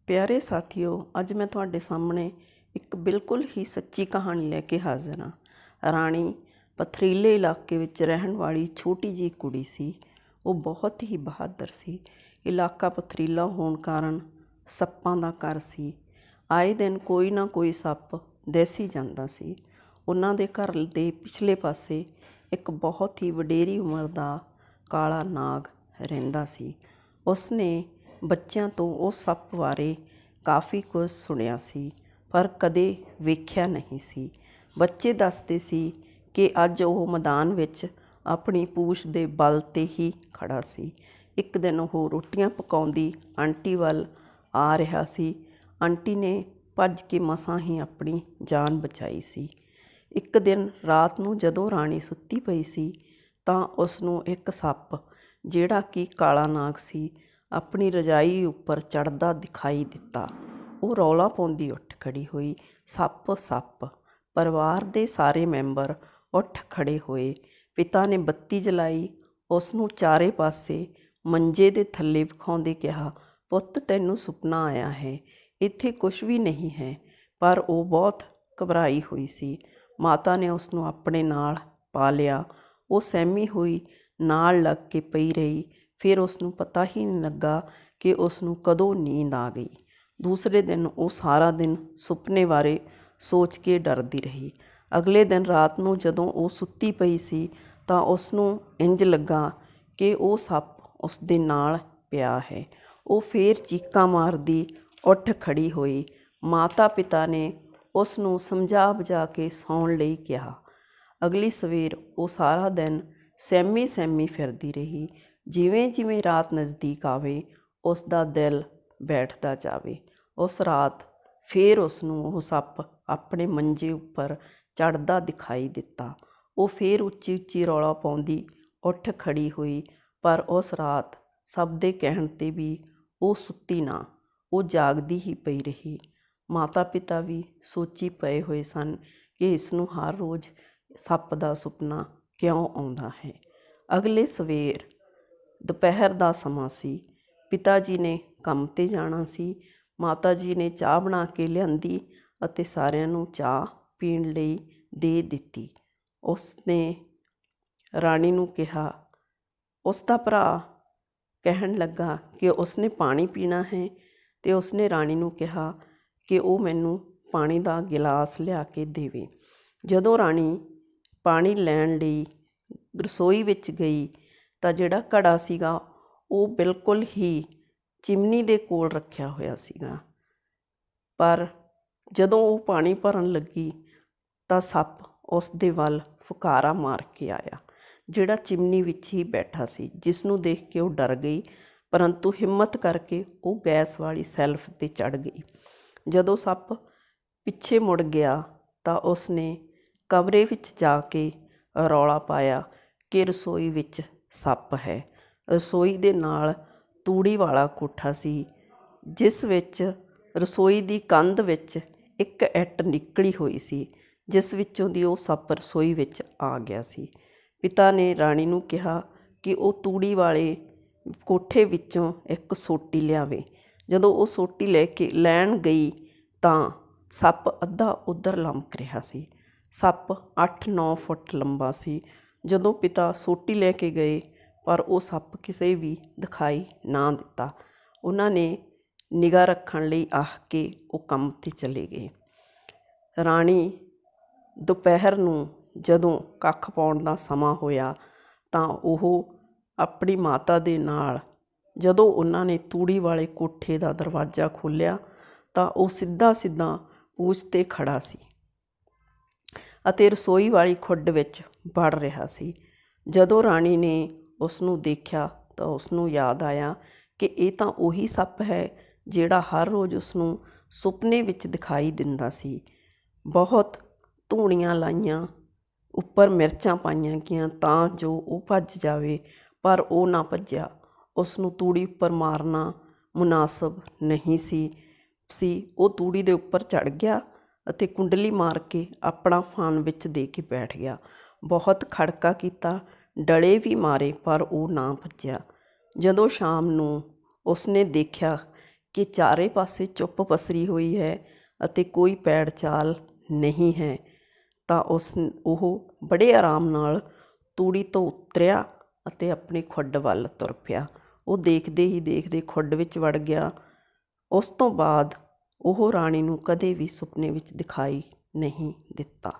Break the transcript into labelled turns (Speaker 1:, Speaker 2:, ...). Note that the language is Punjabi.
Speaker 1: ਪਿਆਰੇ ਸਾਥੀਓ, ਅੱਜ ਮੈਂ ਤੁਹਾਡੇ ਸਾਹਮਣੇ ਇੱਕ ਬਿਲਕੁਲ ਹੀ ਸੱਚੀ ਕਹਾਣੀ ਲੈ ਕੇ ਹਾਜ਼ਰ ਹਾਂ। ਰਾਣੀ ਪਥਰੀਲੇ ਇਲਾਕੇ ਵਿੱਚ ਰਹਿਣ ਵਾਲੀ ਛੋਟੀ ਜਿਹੀ ਕੁੜੀ ਸੀ। ਉਹ ਬਹੁਤ ਹੀ ਬਹਾਦਰ ਸੀ। ਇਲਾਕਾ ਪਥਰੀਲਾ ਹੋਣ ਕਾਰਨ ਸੱਪਾਂ ਦਾ ਘਰ ਸੀ। ਆਏ ਦਿਨ ਕੋਈ ਨਾ ਕੋਈ ਸੱਪ ਦਿਸ ਹੀ ਜਾਂਦਾ ਸੀ। ਉਹਨਾਂ ਦੇ ਘਰ ਦੇ ਪਿਛਲੇ ਪਾਸੇ ਇੱਕ ਬਹੁਤ ਹੀ ਵਡੇਰੀ ਉਮਰ ਦਾ ਕਾਲਾ ਨਾਗ ਰਹਿੰਦਾ ਸੀ। ਉਸਨੇ ਬੱਚਿਆਂ ਤੋਂ ਉਸ ਸੱਪ ਬਾਰੇ ਕਾਫੀ ਕੁਝ ਸੁਣਿਆ ਸੀ, ਪਰ ਕਦੇ ਵੇਖਿਆ ਨਹੀਂ ਸੀ। ਬੱਚੇ ਦੱਸਦੇ ਸੀ ਕਿ ਅੱਜ ਉਹ ਮੈਦਾਨ ਵਿੱਚ ਆਪਣੀ ਪੂਛ ਦੇ ਬਲ 'ਤੇ ਹੀ ਖੜਾ ਸੀ। ਇੱਕ ਦਿਨ ਉਹ ਰੋਟੀਆਂ ਪਕਾਉਂਦੀ ਆਂਟੀ ਵੱਲ ਆ ਰਿਹਾ ਸੀ। ਆਂਟੀ ਨੇ ਭੱਜ ਕੇ ਮਸਾਂ ਹੀ ਆਪਣੀ ਜਾਨ ਬਚਾਈ ਸੀ। ਇੱਕ ਦਿਨ ਰਾਤ ਨੂੰ ਜਦੋਂ ਰਾਣੀ ਸੁੱਤੀ ਪਈ ਸੀ ਤਾਂ ਉਸ ਨੂੰ ਇੱਕ ਸੱਪ, ਜਿਹੜਾ ਕਿ ਕਾਲਾ ਨਾਗ ਸੀ, ਆਪਣੀ ਰਜਾਈ ਉੱਪਰ ਚੜ੍ਹਦਾ ਦਿਖਾਈ ਦਿੱਤਾ। ਉਹ ਰੌਲਾ ਪਾਉਂਦੀ ਉੱਠ ਖੜੀ ਹੋਈ, ਸੱਪ ਸੱਪ। ਪਰਿਵਾਰ ਦੇ ਸਾਰੇ ਮੈਂਬਰ ਉੱਠ ਖੜੇ ਹੋਏ। ਪਿਤਾ ਨੇ ਬੱਤੀ ਜਲਾਈ, ਉਸ ਨੂੰ ਚਾਰੇ ਪਾਸੇ ਮੰਜੇ ਦੇ ਥੱਲੇ ਵਿਖਾਉਂਦੇ ਕਿਹਾ, ਪੁੱਤ ਤੈਨੂੰ ਸੁਪਨਾ ਆਇਆ ਹੈ, ਇੱਥੇ ਕੁਛ ਵੀ ਨਹੀਂ ਹੈ। ਪਰ ਉਹ ਬਹੁਤ ਘਬਰਾਈ ਹੋਈ ਸੀ। ਮਾਤਾ ਨੇ ਉਸ ਨੂੰ ਆਪਣੇ ਨਾਲ ਪਾ ਲਿਆ। ਉਹ ਸਹਿਮੀ ਹੋਈ ਨਾਲ ਲੱਗ ਕੇ ਪਈ ਰਹੀ। ਫਿਰ ਉਸ ਨੂੰ ਪਤਾ ਹੀ ਨਹੀਂ ਲੱਗਾ ਕਿ ਉਸ ਨੂੰ ਕਦੋਂ ਨੀਂਦ ਆ ਗਈ। ਦੂਸਰੇ ਦਿਨ ਉਹ ਸਾਰਾ ਦਿਨ ਸੁਪਨੇ ਬਾਰੇ ਸੋਚ ਕੇ ਡਰਦੀ ਰਹੀ। ਅਗਲੇ ਦਿਨ ਰਾਤ ਨੂੰ ਜਦੋਂ ਉਹ ਸੁੱਤੀ ਪਈ ਸੀ ਤਾਂ ਉਸ ਨੂੰ ਇੰਜ ਲੱਗਾ ਕਿ ਉਹ ਸੱਪ ਉਸ ਦੇ ਨਾਲ ਪਿਆ ਹੈ। ਉਹ ਫੇਰ ਚੀਕਾਂ ਮਾਰਦੀ ਉੱਠ ਖੜੀ ਹੋਈ। ਮਾਤਾ ਪਿਤਾ ਨੇ ਉਸ ਨੂੰ ਸਮਝਾ ਬੁਝਾ ਕੇ ਸੌਣ ਲਈ ਕਿਹਾ। ਅਗਲੀ ਸਵੇਰ ਉਹ ਸਾਰਾ ਦਿਨ ਸਹਿਮੀ ਸਹਿਮੀ ਫਿਰਦੀ ਰਹੀ। ਜਿਵੇਂ ਜਿਵੇਂ ਰਾਤ ਨਜ਼ਦੀਕ ਆਵੇ ਉਸ ਦਾ ਦਿਲ ਬੈਠਦਾ ਜਾਵੇ। ਉਸ ਰਾਤ ਫੇਰ ਉਸ ਨੂੰ ਉਹ ਸੱਪ ਆਪਣੇ ਮੰਜੇ ਉੱਪਰ ਚੜ੍ਹਦਾ ਦਿਖਾਈ ਦਿੱਤਾ। ਉਹ ਫੇਰ ਉੱਚੀ ਉੱਚੀ ਰੌਲਾ ਪਾਉਂਦੀ ਉੱਠ ਖੜੀ ਹੋਈ, ਪਰ ਉਸ ਰਾਤ ਸਭ ਦੇ ਕਹਿਣ 'ਤੇ ਵੀ ਉਹ ਸੁੱਤੀ ਨਾ, ਉਹ ਜਾਗਦੀ ਹੀ ਪਈ ਰਹੀ। ਮਾਤਾ ਪਿਤਾ ਵੀ ਸੋਚੀ ਪਏ ਹੋਏ ਸਨ ਕਿ ਇਸ ਨੂੰ ਹਰ ਰੋਜ਼ ਸੱਪ ਦਾ ਸੁਪਨਾ ਕਿਉਂ ਆਉਂਦਾ ਹੈ। ਅਗਲੇ ਸਵੇਰ ਦੁਪਹਿਰ ਦਾ ਸਮਾਂ ਸੀ। ਪਿਤਾ ਜੀ ਨੇ ਕੰਮ 'ਤੇ ਜਾਣਾ ਸੀ। ਮਾਤਾ ਜੀ ਨੇ ਚਾਹ ਬਣਾ ਕੇ ਲਿਆਂਦੀ ਅਤੇ ਸਾਰਿਆਂ ਨੂੰ ਚਾਹ ਪੀਣ ਲਈ ਦੇ ਦਿੱਤੀ। ਉਸ ਨੇ ਰਾਣੀ ਨੂੰ ਕਿਹਾ, ਉਸ ਦਾ ਭਰਾ ਕਹਿਣ ਲੱਗਾ ਕਿ ਉਸਨੇ ਪਾਣੀ ਪੀਣਾ ਹੈ ਅਤੇ ਉਸਨੇ ਰਾਣੀ ਨੂੰ ਕਿਹਾ ਕਿ ਉਹ ਮੈਨੂੰ ਪਾਣੀ ਦਾ ਗਿਲਾਸ ਲਿਆ ਕੇ ਦੇਵੇ। ਜਦੋਂ ਰਾਣੀ ਪਾਣੀ ਲੈਣ ਲਈ ਰਸੋਈ ਵਿੱਚ ਗਈ ਤਾਂ ਜਿਹੜਾ ਘੜਾ ਸੀਗਾ ਉਹ ਬਿਲਕੁਲ ਹੀ ਚਿਮਨੀ ਦੇ ਕੋਲ ਰੱਖਿਆ ਹੋਇਆ ਸੀਗਾ। ਪਰ ਜਦੋਂ ਉਹ ਪਾਣੀ ਭਰਨ ਲੱਗੀ ਤਾਂ ਸੱਪ ਉਸ ਦੇ ਵੱਲ ਫੁਕਾਰਾ ਮਾਰ ਕੇ ਆਇਆ, ਜਿਹੜਾ ਚਿਮਨੀ ਵਿੱਚ ਹੀ ਬੈਠਾ ਸੀ। ਜਿਸ ਨੂੰ ਦੇਖ ਕੇ ਉਹ ਡਰ ਗਈ, ਪਰੰਤੂ ਹਿੰਮਤ ਕਰਕੇ ਉਹ ਗੈਸ ਵਾਲੀ ਸੈਲਫ 'ਤੇ ਚੜ੍ਹ ਗਈ। ਜਦੋਂ ਸੱਪ ਪਿੱਛੇ ਮੁੜ ਗਿਆ ਤਾਂ ਉਸਨੇ ਕਮਰੇ ਵਿੱਚ ਜਾ ਕੇ ਰੌਲਾ ਪਾਇਆ ਕਿ ਰਸੋਈ ਵਿੱਚ ਸੱਪ ਹੈ। ਰਸੋਈ ਦੇ ਨਾਲ ਤੂੜੀ ਵਾਲਾ ਕੋਠਾ ਸੀ, ਜਿਸ ਵਿੱਚ ਰਸੋਈ ਦੀ ਕੰਧ ਵਿੱਚ ਇੱਕ ਇੱਟ ਨਿਕਲੀ ਹੋਈ ਸੀ, ਜਿਸ ਵਿੱਚੋਂ ਦੀ ਉਹ ਸੱਪ ਰਸੋਈ ਵਿੱਚ ਆ ਗਿਆ ਸੀ। ਪਿਤਾ ਨੇ ਰਾਣੀ ਨੂੰ ਕਿਹਾ ਕਿ ਉਹ ਤੂੜੀ ਵਾਲੇ ਕੋਠੇ ਵਿੱਚੋਂ ਇੱਕ ਸੋਟੀ ਲਿਆਵੇ। ਜਦੋਂ ਉਹ ਸੋਟੀ ਲੈਣ ਗਈ ਤਾਂ ਸੱਪ ਅੱਧਾ ਉੱਧਰ ਲਮਕ ਰਿਹਾ ਸੀ। ਸੱਪ 8-9 ਫੁੱਟ ਲੰਬਾ ਸੀ। ਜਦੋਂ ਪਿਤਾ ਸੋਟੀ ਲੈ ਕੇ ਗਏ ਪਰ ਉਹ ਸੱਪ ਕਿਸੇ ਵੀ ਦਿਖਾਈ ਨਾ ਦਿੱਤਾ। ਉਹਨਾਂ ਨੇ ਨਿਗਾਹ ਰੱਖਣ ਲਈ ਆਖ ਕੇ ਉਹ ਕੰਮ 'ਤੇ ਚਲੇ ਗਏ। ਰਾਣੀ ਦੁਪਹਿਰ ਨੂੰ ਜਦੋਂ ਕੱਖ ਪਾਉਣ ਦਾ ਸਮਾਂ ਹੋਇਆ ਤਾਂ ਉਹ ਆਪਣੀ ਮਾਤਾ ਦੇ ਨਾਲ, ਜਦੋਂ ਉਹਨਾਂ ਨੇ ਤੂੜੀ ਵਾਲੇ ਕੋਠੇ ਦਾ ਦਰਵਾਜ਼ਾ ਖੋਲ੍ਹਿਆ ਤਾਂ ਉਹ ਸਿੱਧਾ ਸਿੱਧਾ ਪੂਛ 'ਤੇ ਖੜਾ ਸੀ ਅਤੇ ਰਸੋਈ ਵਾਲੀ ਖੁੱਡ ਵਿੱਚ ਵੜ ਰਿਹਾ ਸੀ। ਜਦੋਂ ਰਾਣੀ ਨੇ ਉਸ ਨੂੰ ਦੇਖਿਆ ਤਾਂ ਉਸ ਨੂੰ ਯਾਦ ਆਇਆ ਕਿ ਇਹ ਤਾਂ ਉਹੀ ਸੱਪ ਹੈ ਜਿਹੜਾ ਹਰ ਰੋਜ਼ ਉਸ ਨੂੰ ਸੁਪਨੇ ਵਿੱਚ ਦਿਖਾਈ ਦਿੰਦਾ ਸੀ। ਬਹੁਤ ਧੂਣੀਆਂ ਲਾਈਆਂ, ਉੱਪਰ ਮਿਰਚਾਂ ਪਾਈਆਂ ਗਈਆਂ ਤਾਂ ਜੋ ਉਹ ਭੱਜ ਜਾਵੇ, ਪਰ ਉਹ ਨਾ ਭੱਜਿਆ। ਉਸ ਨੂੰ ਤੂੜੀ ਉੱਪਰ ਮਾਰਨਾ ਮੁਨਾਸਬ ਨਹੀਂ ਸੀ। ਉਹ ਤੂੜੀ ਦੇ ਉੱਪਰ ਚੜ੍ਹ ਗਿਆ ਅਤੇ ਕੁੰਡਲੀ ਮਾਰ ਕੇ ਆਪਣਾ ਫਾਨ ਵਿੱਚ ਦੇ ਕੇ ਬੈਠ ਗਿਆ। ਬਹੁਤ ਖੜਕਾ ਕੀਤਾ, ਡਲੇ ਵੀ ਮਾਰੇ, ਪਰ ਉਹ ਨਾ ਭੱਜਿਆ। ਜਦੋਂ ਸ਼ਾਮ ਨੂੰ ਉਸਨੇ ਦੇਖਿਆ ਕਿ ਚਾਰੇ ਪਾਸੇ ਚੁੱਪ ਪਸਰੀ ਹੋਈ ਹੈ ਅਤੇ ਕੋਈ ਪੈੜ ਚਾਲ ਨਹੀਂ ਹੈ, ਤਾਂ ਉਹ ਬੜੇ ਆਰਾਮ ਨਾਲ ਤੂੜੀ ਤੋਂ ਉਤਰਿਆ ਅਤੇ ਆਪਣੀ ਖੁੱਡ ਵੱਲ ਤੁਰ ਪਿਆ। ਉਹ ਦੇਖਦੇ ਹੀ ਦੇਖਦੇ ਖੁੱਡ ਵਿੱਚ ਵੜ ਗਿਆ। ਉਸ ਤੋਂ ਬਾਅਦ ਉਹ ਰਾਣੀ ਨੂੰ ਕਦੇ ਵੀ ਸੁਪਨੇ ਵਿੱਚ ਦਿਖਾਈ ਨਹੀਂ ਦਿੱਤਾ।